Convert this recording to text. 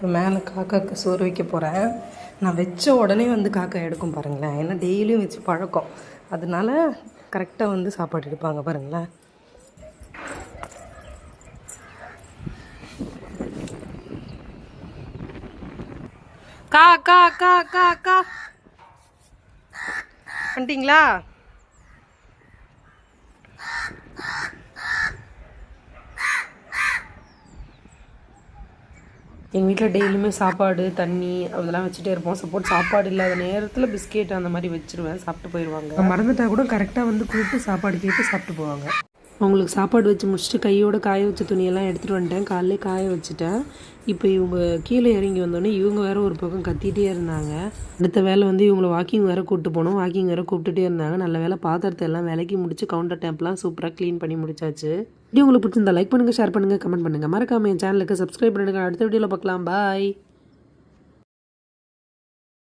இப்போ மேலே காக்காவுக்கு சோறு வைக்க போகிறேன். நான் வச்ச உடனே வந்து காக்கா எடுக்கும் பாருங்களேன். ஏன்னா டெய்லியும் வச்சு பழக்கம், அதனால கரெக்டாக வந்து சாப்பாடு எடுப்பாங்க பாருங்களேன். கா கா கா கா கா வந்துட்டீங்களா? எங்கள் வீட்டில் டெய்லியுமே சாப்பாடு தண்ணி அதெல்லாம் வச்சுட்டே இருப்போம். சப்போர்ட் சாப்பாடு இல்லாத நேரத்தில் பிஸ்கெட் அந்த மாதிரி வச்சுருவேன், சாப்பிட்டு போயிடுவாங்க. மறந்துட்டா கூட கரெக்டாக வந்து கூப்பிட்டு சாப்பாடு கேட்டு சாப்பிட்டு போவாங்க. அவங்களுக்கு சாப்பாடு வச்சு முடிச்சுட்டு கையோட காய வச்ச துணியெல்லாம் எடுத்துகிட்டு வந்துட்டேன். காலையிலே காய வச்சுட்டேன். இப்போ இவங்க கீழே இறங்கி வந்தோடனே இவங்க வேறு ஒரு பக்கம் கத்திகிட்டே இருந்தாங்க. அடுத்த வேலை வந்து இவங்களை வாக்கிங் வேறு கூப்பிட்டு போனோம். வாக்கிங் வேறு கூப்பிட்டுட்டே இருந்தாங்க. நல்ல வேலை பாத்திரத்தை எல்லாம் விலைக்கு முடிச்சு கவுண்டர் டேப்லாம் சூப்பராக க்ளீன் பண்ணி முடிச்சாச்சு. வீடியோ உங்களுக்கு பிடிச்சிருந்தா லைக் பண்ணுங்கள், ஷேர் பண்ணுங்கள், கமெண்ட் பண்ணுங்கள். மறக்காம என் சேனலுக்கு சப்ஸ்கிரைப் பண்ணுங்கள். அடுத்த வீடியோவில் பார்க்கலாம். பாய்.